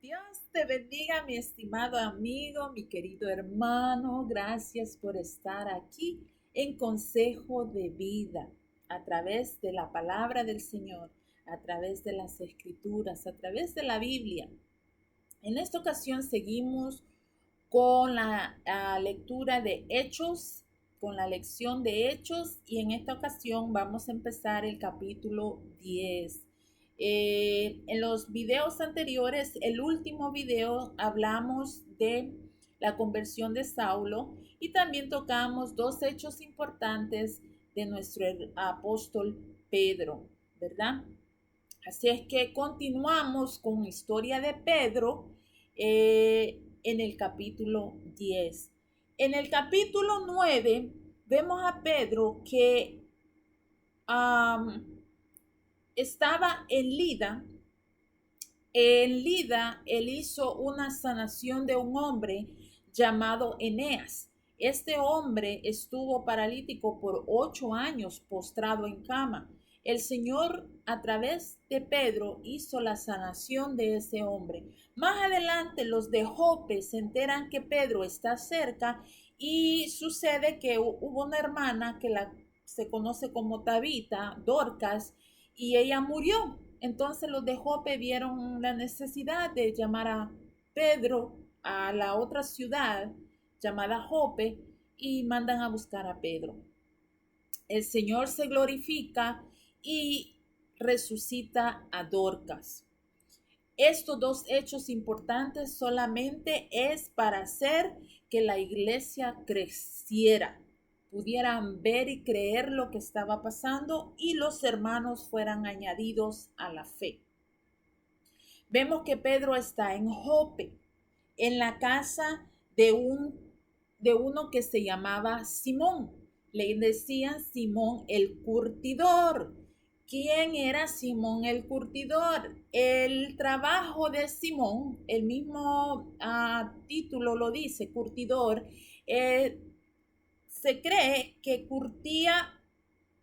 Dios te bendiga, mi estimado amigo, mi querido hermano. Gracias por estar aquí en Consejo de Vida, a través de la palabra del Señor, a través de las Escrituras, a través de la Biblia. En esta ocasión seguimos con la lectura de Hechos, con la lección de Hechos, y en esta ocasión vamos a empezar el capítulo 10. En los videos anteriores, el último video, hablamos de la conversión de Saulo y también tocamos dos hechos importantes de nuestro apóstol Pedro, ¿verdad? Así es que continuamos con la historia de Pedro en el capítulo 10. En el capítulo 9 vemos a Pedro que um, estaba en Lida. En Lida, él hizo una sanación de un hombre llamado Eneas. Este hombre estuvo paralítico por 8 años postrado en cama. El Señor, a través de Pedro, hizo la sanación de ese hombre. Más adelante, los de Jope se enteran que Pedro está cerca y sucede que hubo una hermana que se conoce como Tabita, Dorcas, y ella murió. Entonces los de Jope vieron la necesidad de llamar a Pedro a la otra ciudad llamada Jope y mandan a buscar a Pedro. El Señor se glorifica y resucita a Dorcas. Estos dos hechos importantes solamente es para hacer que la iglesia creciera, pudieran ver y creer lo que estaba pasando y los hermanos fueran añadidos a la fe. Vemos que Pedro está en Jope, en la casa de uno que se llamaba Simón. Le decían Simón el curtidor. ¿Quién era Simón el curtidor? El trabajo de Simón, el mismo título lo dice, curtidor, se cree que curtía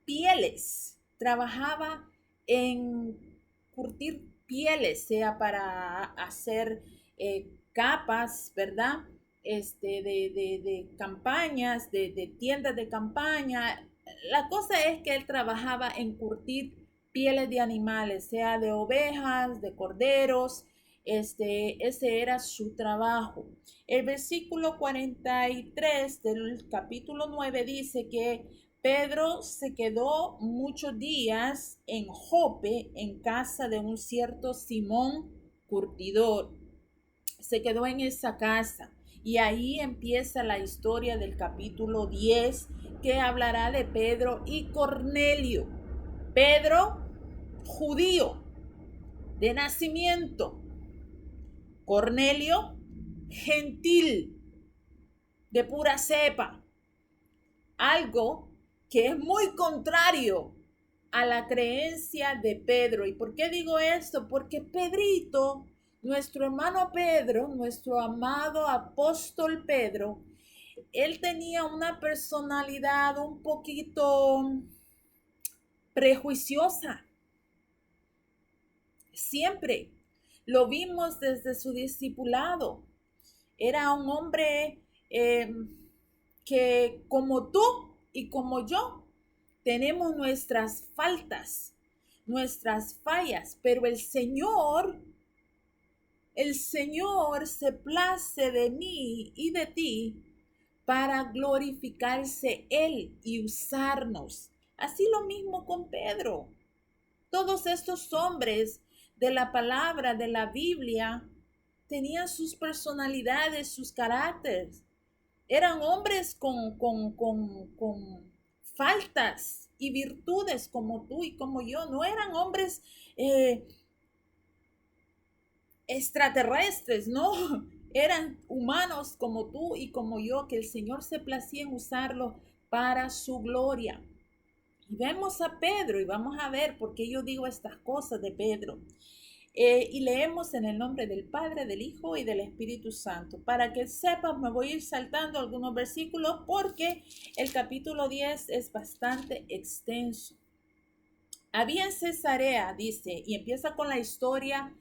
pieles, trabajaba en curtir pieles, sea para hacer capas, ¿verdad? De campañas, de tiendas de campaña. La cosa es que él trabajaba en curtir pieles de animales, sea de ovejas, de corderos. Ese era su trabajo. El versículo 43 del capítulo 9 dice que Pedro se quedó muchos días en Jope, en casa de un cierto Simón curtidor. Se quedó en esa casa y ahí empieza la historia del capítulo 10 que hablará de Pedro y Cornelio. Pedro, judío de nacimiento. Cornelio, gentil, de pura cepa. Algo que es muy contrario a la creencia de Pedro. ¿Y por qué digo esto? Porque Pedrito, nuestro hermano Pedro, nuestro amado apóstol Pedro, él tenía una personalidad un poquito prejuiciosa. Siempre lo vimos desde su discipulado. Era un hombre que como tú y como yo tenemos nuestras faltas, nuestras fallas, pero el Señor se place de mí y de ti para glorificarse Él y usarnos. Así lo mismo con Pedro. Todos estos hombres de la palabra, de la Biblia, tenían sus personalidades, sus caracteres. Eran hombres con faltas y virtudes como tú y como yo. No eran hombres extraterrestres, no. Eran humanos como tú y como yo, que el Señor se placía en usarlos para su gloria. Y vemos a Pedro y vamos a ver por qué yo digo estas cosas de Pedro. Y leemos en el nombre del Padre, del Hijo y del Espíritu Santo. Para que sepas, me voy a ir saltando algunos versículos porque el capítulo 10 es bastante extenso. Había en Cesarea, dice, y empieza con la historia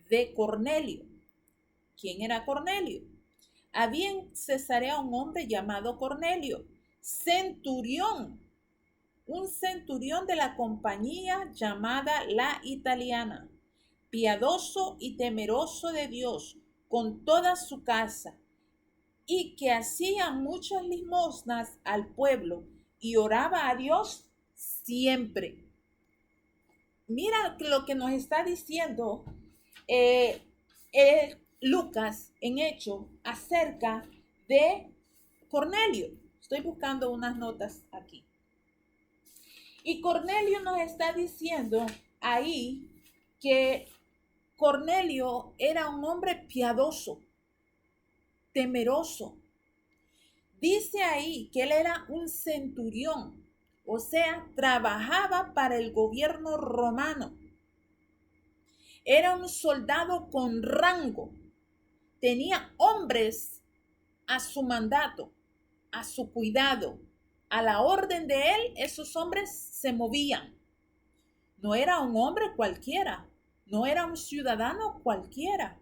de Cornelio. ¿Quién era Cornelio? Había en Cesarea un hombre llamado Cornelio, centurión, un centurión de la compañía llamada La Italiana, piadoso y temeroso de Dios con toda su casa, y que hacía muchas limosnas al pueblo y oraba a Dios siempre. Mira lo que nos está diciendo eh, Lucas en Hecho acerca de Cornelio. Estoy buscando unas notas aquí. Y Cornelio nos está diciendo ahí que Cornelio era un hombre piadoso, temeroso. Dice ahí que él era un centurión, o sea, trabajaba para el gobierno romano. Era un soldado con rango. Tenía hombres a su mandato, a su cuidado. A la orden de él, esos hombres se movían. No era un hombre cualquiera, no era un ciudadano cualquiera.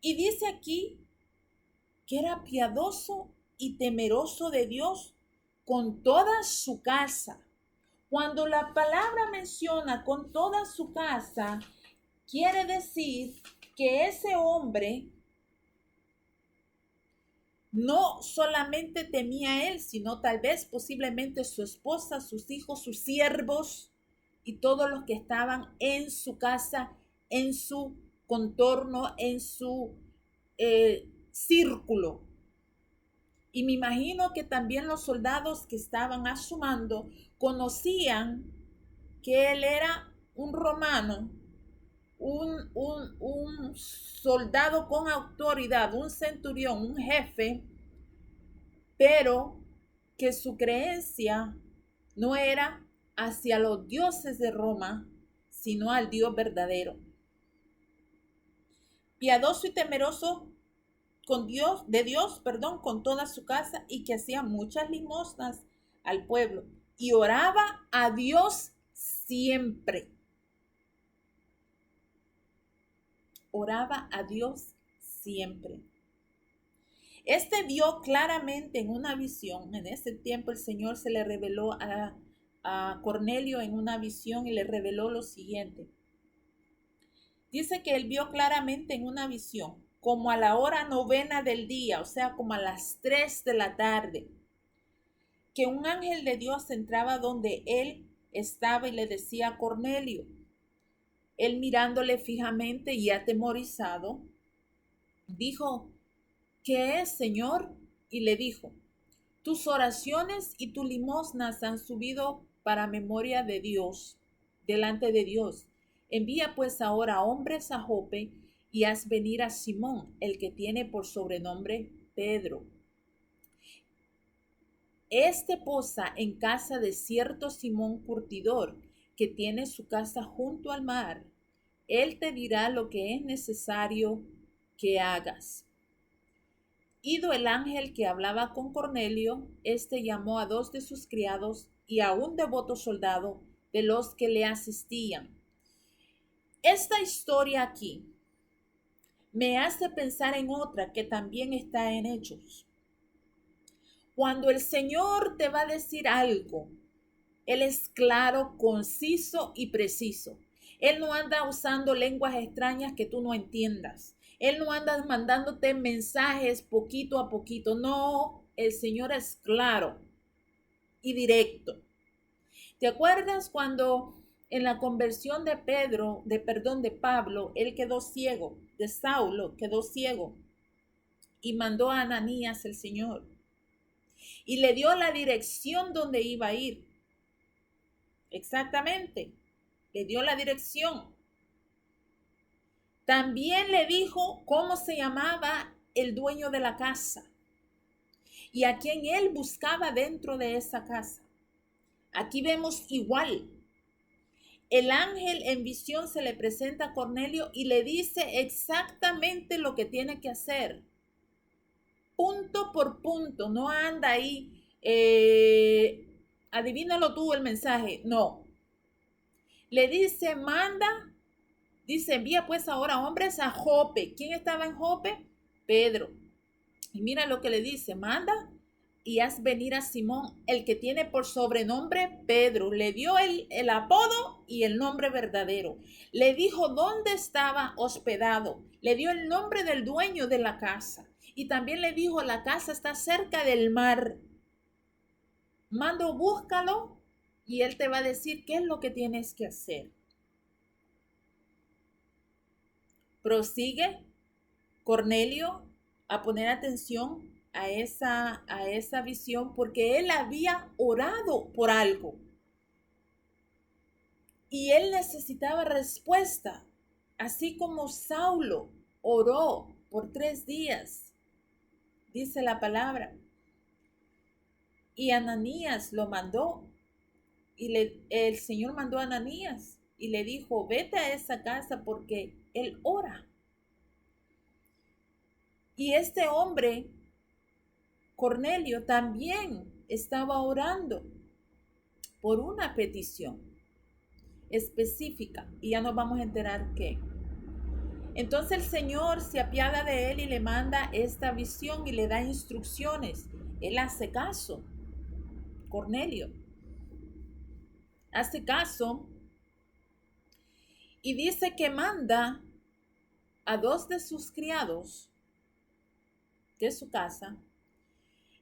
Y dice aquí que era piadoso y temeroso de Dios con toda su casa. Cuando la palabra menciona con toda su casa, quiere decir que ese hombre no solamente temía a él, sino tal vez posiblemente su esposa, sus hijos, sus siervos y todos los que estaban en su casa, en su contorno, en su círculo. Y me imagino que también los soldados que estaban a su mando conocían que él era un romano, un soldado con autoridad, un centurión, un jefe, pero que su creencia no era hacia los dioses de Roma, sino al Dios verdadero. Piadoso y temeroso con Dios, con toda su casa, y que hacía muchas limosnas al pueblo y oraba a Dios siempre. Oraba a Dios siempre. Este vio claramente en una visión. En ese tiempo el Señor se le reveló a Cornelio en una visión y le reveló lo siguiente. Dice que él vio claramente en una visión, como a la hora 9 del día, o sea, como a las 3 de la tarde, que un ángel de Dios entraba donde él estaba y le decía a Cornelio. Él mirándole fijamente y atemorizado, dijo, ¿qué es, Señor? Y le dijo, tus oraciones y tus limosnas han subido para memoria de Dios, delante de Dios. Envía pues ahora hombres a Jope y haz venir a Simón, el que tiene por sobrenombre Pedro. Este posa en casa de cierto Simón curtidor, que tiene su casa junto al mar. Él te dirá lo que es necesario que hagas. Ido el ángel que hablaba con Cornelio, éste llamó a 2 de sus criados y a un devoto soldado de los que le asistían. Esta historia aquí me hace pensar en otra que también está en Hechos. Cuando el Señor te va a decir algo, Él es claro, conciso y preciso. Él no anda usando lenguas extrañas que tú no entiendas. Él no anda mandándote mensajes poquito a poquito. No, el Señor es claro y directo. ¿Te acuerdas cuando en la conversión de Pablo, él quedó ciego, de Saulo quedó ciego y mandó a Ananías el Señor y le dio la dirección donde iba a ir? Exactamente, le dio la dirección. También le dijo cómo se llamaba el dueño de la casa y a quien él buscaba dentro de esa casa. Aquí vemos igual. El ángel en visión se le presenta a Cornelio y le dice exactamente lo que tiene que hacer. Punto por punto, no anda ahí, adivínalo tú el mensaje, no. Le dice, manda Dice, envía pues ahora hombres a Jope. ¿Quién estaba en Jope? Pedro. Y mira lo que le dice, manda y haz venir a Simón, el que tiene por sobrenombre Pedro. Le dio el apodo y el nombre verdadero. Le dijo dónde estaba hospedado. Le dio el nombre del dueño de la casa. Y también le dijo, la casa está cerca del mar. Mando, búscalo y él te va a decir qué es lo que tienes que hacer. Prosigue Cornelio a poner atención a esa visión porque él había orado por algo y él necesitaba respuesta, así como Saulo oró por 3 días, dice la palabra, y Ananías lo mandó y el Señor mandó a Ananías y le dijo, vete a esa casa porque él ora. Y este hombre, Cornelio, también estaba orando por una petición específica y ya nos vamos a enterar qué. Entonces el Señor se apiada de él y le manda esta visión y le da instrucciones. Él hace caso, Cornelio hace caso y dice que manda a 2 de sus criados de su casa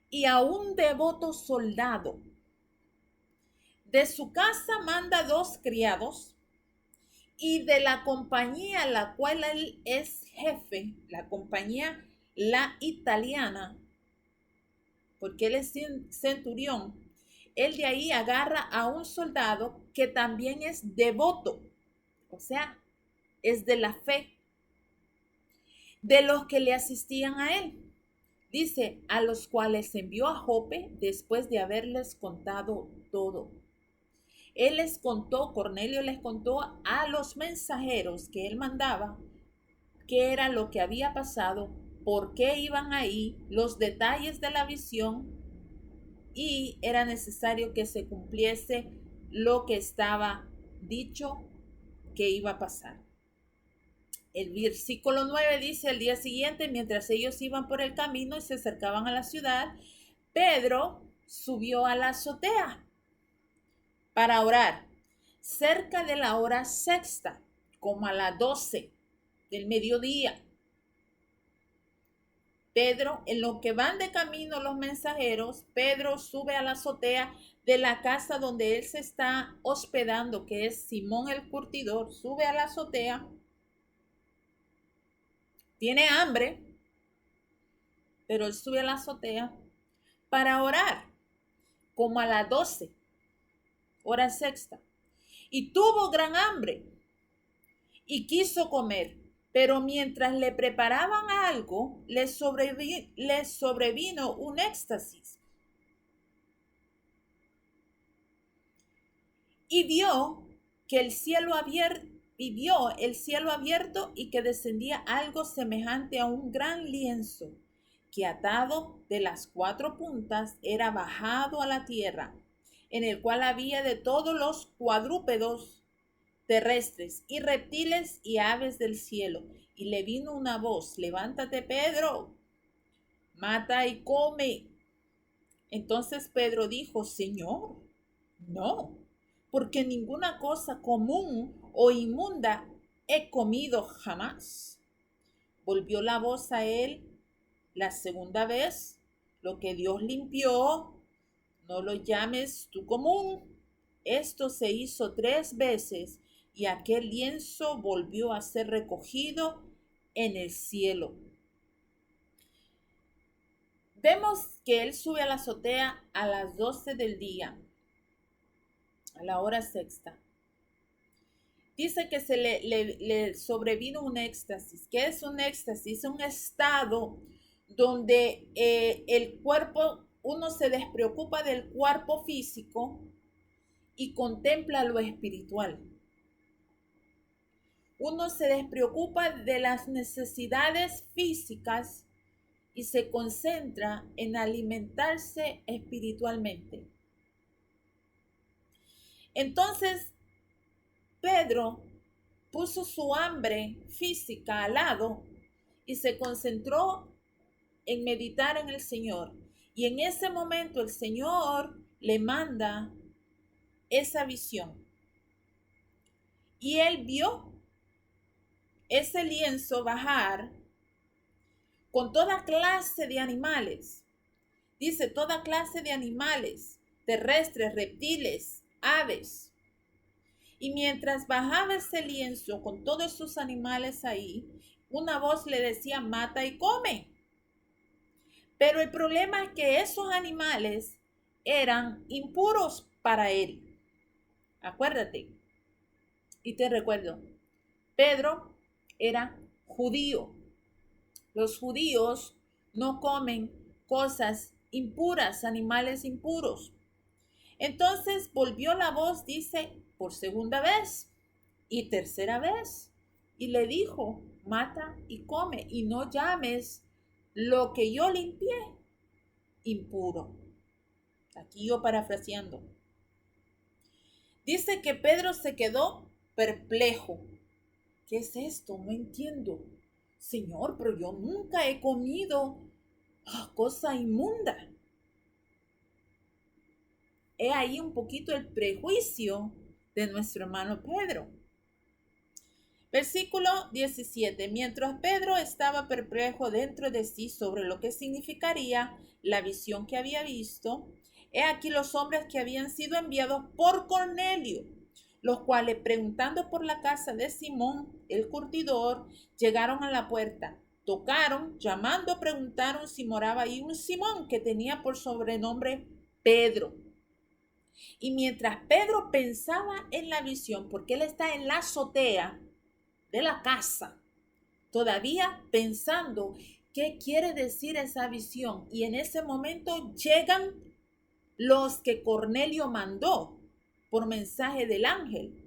y a un devoto soldado. De su casa manda 2 criados y de la compañía a la cual él es jefe, la compañía la italiana, porque él es centurión, él de ahí agarra a un soldado que también es devoto, o sea, es de la fe, de los que le asistían a él. Dice, a los cuales envió a Jope después de haberles contado todo. Él les contó, Cornelio les contó a los mensajeros que él mandaba qué era lo que había pasado, por qué iban ahí, los detalles de la visión y era necesario que se cumpliese lo que estaba dicho que iba a pasar. El versículo 9 dice, el día siguiente, mientras ellos iban por el camino y se acercaban a la ciudad, Pedro subió a la azotea para orar, cerca de la hora sexta, como a las 12 del mediodía. Pedro, en lo que van de camino los mensajeros, Pedro sube a la azotea de la casa donde él se está hospedando, que es Simón el curtidor, sube a la azotea, tiene hambre, pero él sube a la azotea para orar, como a las 12, hora sexta, y tuvo gran hambre y quiso comer. Pero mientras le preparaban algo, le sobrevino un éxtasis. Y vio el cielo abierto y que descendía algo semejante a un gran lienzo, que atado de las 4 puntas era bajado a la tierra, en el cual había de todos los cuadrúpedos terrestres y reptiles y aves del cielo. Y le vino una voz, levántate, Pedro, mata y come. Entonces Pedro dijo, Señor, no, porque ninguna cosa común o inmunda he comido jamás. Volvió la voz a él la segunda vez, lo que Dios limpió, no lo llames tú común. Esto se hizo 3 veces y aquel lienzo volvió a ser recogido en el cielo. Vemos que él sube a la azotea a las 12 del día, a la hora sexta. Dice que le sobrevino un éxtasis. ¿Qué es un éxtasis? Un estado donde el cuerpo, uno se despreocupa del cuerpo físico y contempla lo espiritual. Uno se despreocupa de las necesidades físicas y se concentra en alimentarse espiritualmente. Entonces, Pedro puso su hambre física al lado y se concentró en meditar en el Señor. Y en ese momento el Señor le manda esa visión. Y él vio ese lienzo bajar con toda clase de animales. Dice toda clase de animales, terrestres, reptiles, aves. Y mientras bajaba ese lienzo con todos esos animales ahí, una voz le decía, mata y come. Pero el problema es que esos animales eran impuros para él. Acuérdate. Y te recuerdo, Pedro era judío. Los judíos no comen cosas impuras, animales impuros. Entonces volvió la voz, dice, por segunda vez y tercera vez. Y le dijo, mata y come y no llames lo que yo limpié impuro. Aquí yo parafraseando. Dice que Pedro se quedó perplejo. ¿Qué es esto? No entiendo. Señor, pero yo nunca he comido cosa inmunda. He ahí un poquito el prejuicio de nuestro hermano Pedro. Versículo 17. Mientras Pedro estaba perplejo dentro de sí sobre lo que significaría la visión que había visto, he aquí los hombres que habían sido enviados por Cornelio, los cuales, preguntando por la casa de Simón, el curtidor, llegaron a la puerta. Tocaron, llamando, preguntaron si moraba ahí un Simón que tenía por sobrenombre Pedro. Y mientras Pedro pensaba en la visión, porque él está en la azotea de la casa, todavía pensando qué quiere decir esa visión. Y en ese momento llegan los que Cornelio mandó por mensaje del ángel.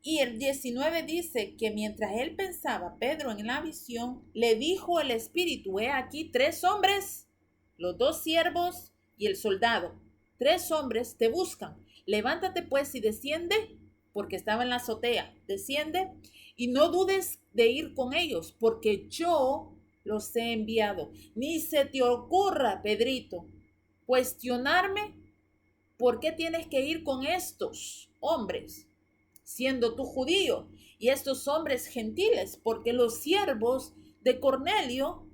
Y el 19 dice que mientras él pensaba, Pedro en la visión, le dijo el Espíritu, he aquí 3 hombres, los 2 siervos y el soldado. 3 hombres te buscan. Levántate pues y desciende, porque estaba en la azotea. Desciende y no dudes de ir con ellos, porque yo los he enviado. Ni se te ocurra, Pedrito, cuestionarme por qué tienes que ir con estos hombres, siendo tú judío, y estos hombres gentiles, porque los siervos de Cornelio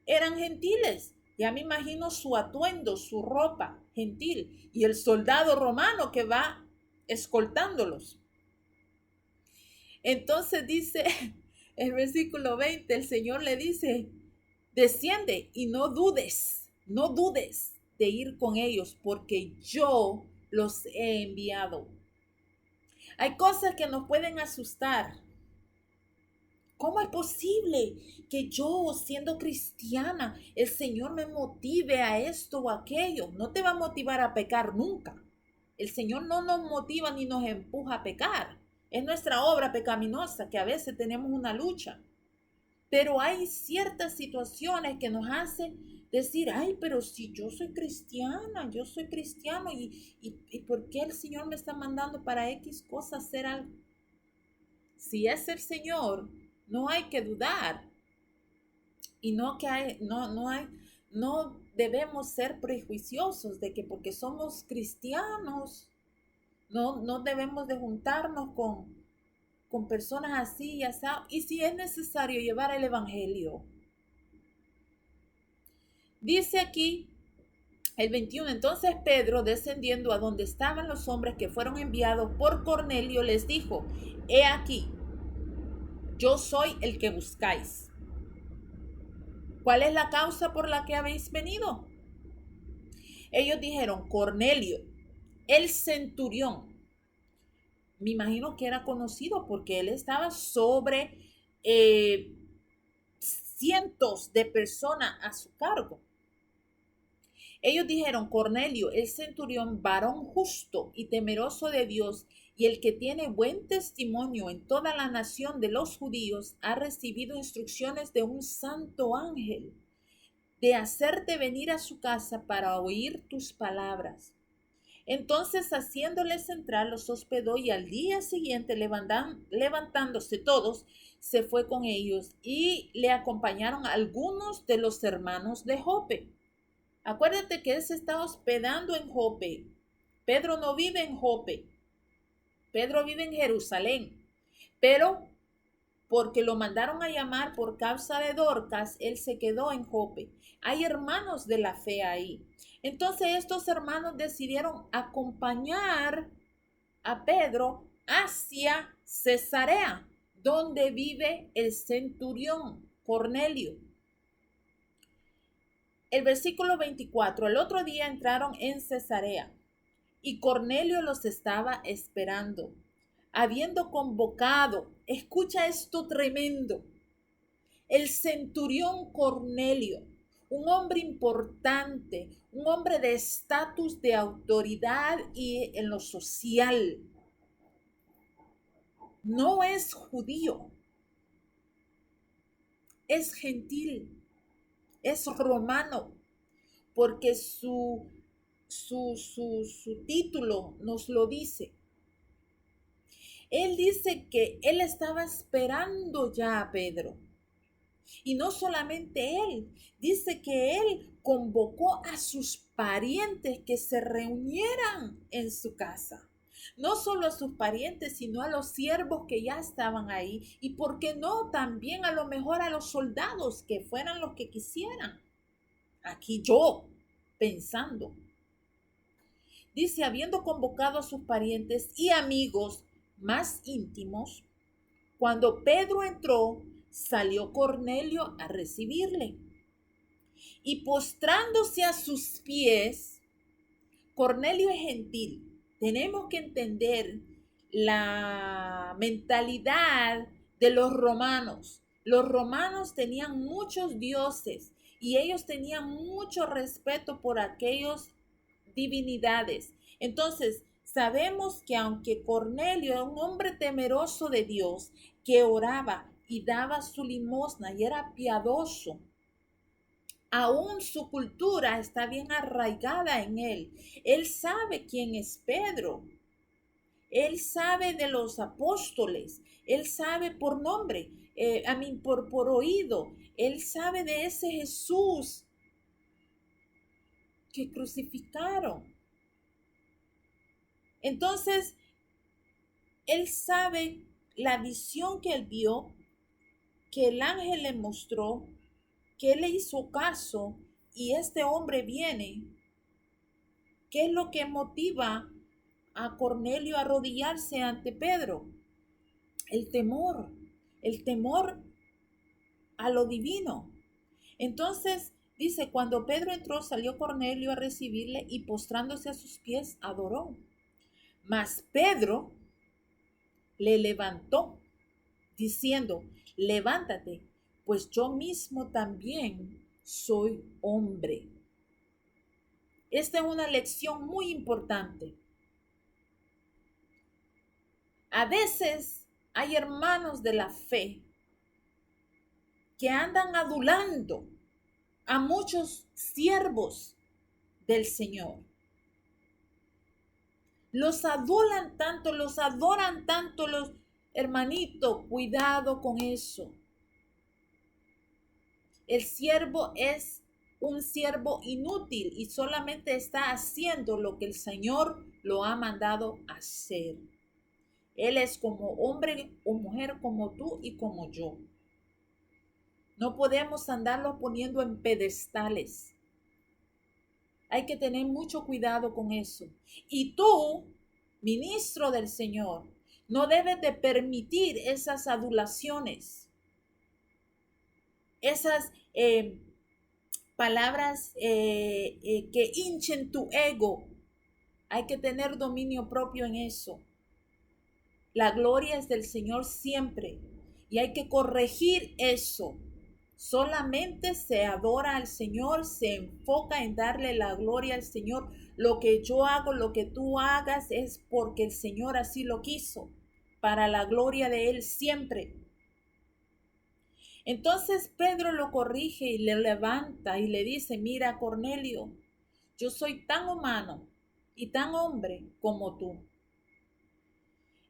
eran gentiles. Ya me imagino su atuendo, su ropa gentil, y el soldado romano que va escoltándolos. Entonces dice el versículo 20, el Señor le dice, desciende y no dudes de ir con ellos, porque yo los he enviado. Hay cosas que nos pueden asustar. ¿Cómo es posible que yo, siendo cristiana, el Señor me motive a esto o aquello? No te va a motivar a pecar nunca. El Señor no nos motiva ni nos empuja a pecar. Es nuestra obra pecaminosa que a veces tenemos una lucha. Pero hay ciertas situaciones que nos hacen decir, ay, pero si yo soy cristiana, yo soy cristiano, ¿y por qué el Señor me está mandando para X cosas hacer algo? Si es el Señor, no hay que dudar. Y no debemos ser prejuiciosos de que porque somos cristianos, no debemos de juntarnos con personas así y así. Y si es necesario llevar el evangelio. Dice aquí el 21, entonces Pedro, descendiendo a donde estaban los hombres que fueron enviados por Cornelio, les dijo, he aquí, yo soy el que buscáis. ¿Cuál es la causa por la que habéis venido? Ellos dijeron, Cornelio, el centurión. Me imagino que era conocido porque él estaba sobre cientos de personas a su cargo. Ellos dijeron, Cornelio, el centurión, varón justo y temeroso de Dios, y el que tiene buen testimonio en toda la nación de los judíos, ha recibido instrucciones de un santo ángel de hacerte venir a su casa para oír tus palabras. Entonces, haciéndoles entrar, los hospedó y al día siguiente, levantándose todos, se fue con ellos y le acompañaron algunos de los hermanos de Jope. Acuérdate que él se está hospedando en Jope. Pedro no vive en Jope. Pedro vive en Jerusalén. Pero porque lo mandaron a llamar por causa de Dorcas, él se quedó en Jope. Hay hermanos de la fe ahí. Entonces estos hermanos decidieron acompañar a Pedro hacia Cesarea, donde vive el centurión Cornelio. El versículo 24, el otro día entraron en Cesarea y Cornelio los estaba esperando, habiendo convocado, escucha esto tremendo, el centurión Cornelio, un hombre importante, un hombre de estatus, de autoridad y en lo social. No es judío, es gentil, es romano, porque su título nos lo dice. Él dice que él estaba esperando ya a Pedro. Y no solamente él, dice que él convocó a sus parientes que se reunieran en su casa. No solo a sus parientes, sino a los siervos que ya estaban ahí. Y por qué no, también a lo mejor a los soldados que fueran los que quisieran. Aquí yo, pensando. Dice, habiendo convocado a sus parientes y amigos más íntimos, cuando Pedro entró, salió Cornelio a recibirle. Y postrándose a sus pies, Cornelio es gentil. Tenemos que entender la mentalidad de los romanos. Los romanos tenían muchos dioses y ellos tenían mucho respeto por aquellos divinidades. Entonces, sabemos que aunque Cornelio era un hombre temeroso de Dios, que oraba y daba su limosna y era piadoso, aún su cultura está bien arraigada en él. Él sabe quién es Pedro. Él sabe de los apóstoles. Él sabe por nombre, por oído. Él sabe de ese Jesús que crucificaron. Entonces, él sabe la visión que él vio, que el ángel le mostró, que él le hizo caso y este hombre viene. ¿Qué es lo que motiva a Cornelio a arrodillarse ante Pedro? El temor a lo divino. Entonces, dice, cuando Pedro entró, salió Cornelio a recibirle y postrándose a sus pies, adoró. Mas Pedro le levantó, diciendo, levántate, pues yo mismo también soy hombre. Esta es una lección muy importante. A veces hay hermanos de la fe que andan adulando a muchos siervos del Señor. Los adulan tanto, los adoran tanto los hermanitos. Cuidado con eso. El siervo es un siervo inútil y solamente está haciendo lo que el Señor lo ha mandado hacer. Él es como hombre o mujer como tú y como yo. No podemos andarlo poniendo en pedestales. Hay que tener mucho cuidado con eso. Y tú, ministro del Señor, no debes de permitir esas adulaciones, esas palabras que hinchen tu ego. Hay que tener dominio propio en eso. La gloria es del Señor siempre y hay que corregir eso. Solamente se adora al Señor, se enfoca en darle la gloria al Señor. Lo que yo hago, lo que tú hagas es porque el Señor así lo quiso, para la gloria de Él siempre. Entonces Pedro lo corrige y le levanta y le dice, mira Cornelio, yo soy tan humano y tan hombre como tú.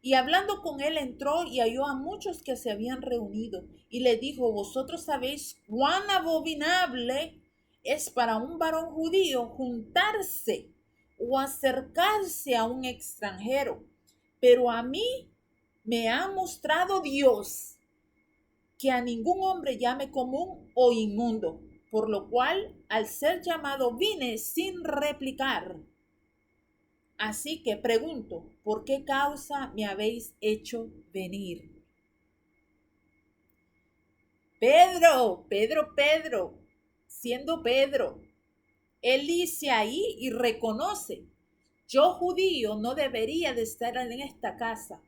Y hablando con él entró y halló a muchos que se habían reunido y le dijo, vosotros sabéis cuán abominable es para un varón judío juntarse o acercarse a un extranjero, pero a mí me ha mostrado Dios que a ningún hombre llame común o inmundo, por lo cual al ser llamado vine sin replicar. Así que pregunto, ¿por qué causa me habéis hecho venir? Pedro, siendo Pedro, él dice ahí y reconoce, yo judío no debería de estar en esta casa,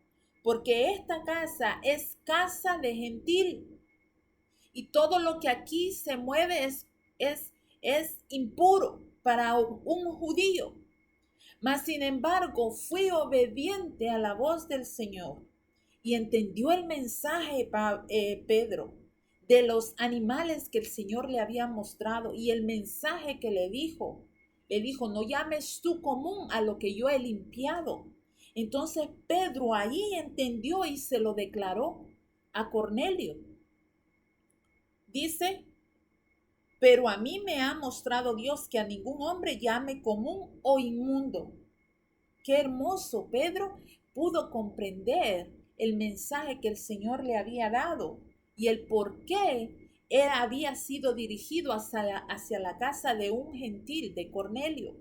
porque esta casa es casa de gentil y todo lo que aquí se mueve es impuro para un judío. Mas sin embargo fui obediente a la voz del Señor y entendió el mensaje Pedro de los animales que el Señor le había mostrado y el mensaje que le dijo. Le dijo, no llames tú común a lo que yo he limpiado. Entonces Pedro ahí entendió y se lo declaró a Cornelio. Dice, pero a mí me ha mostrado Dios que a ningún hombre llame común o inmundo. Qué hermoso, Pedro pudo comprender el mensaje que el Señor le había dado y el por qué él había sido dirigido hacia la casa de un gentil, de Cornelio.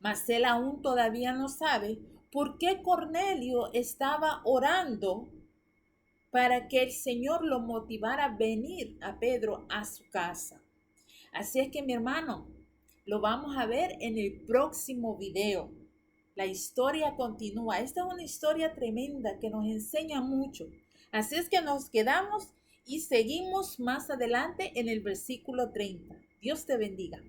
Mas él aún todavía no sabe por qué Cornelio estaba orando para que el Señor lo motivara a venir a Pedro a su casa. Así es que mi hermano, lo vamos a ver en el próximo video. La historia continúa. Esta es una historia tremenda que nos enseña mucho. Así es que nos quedamos y seguimos más adelante en el versículo 30. Dios te bendiga.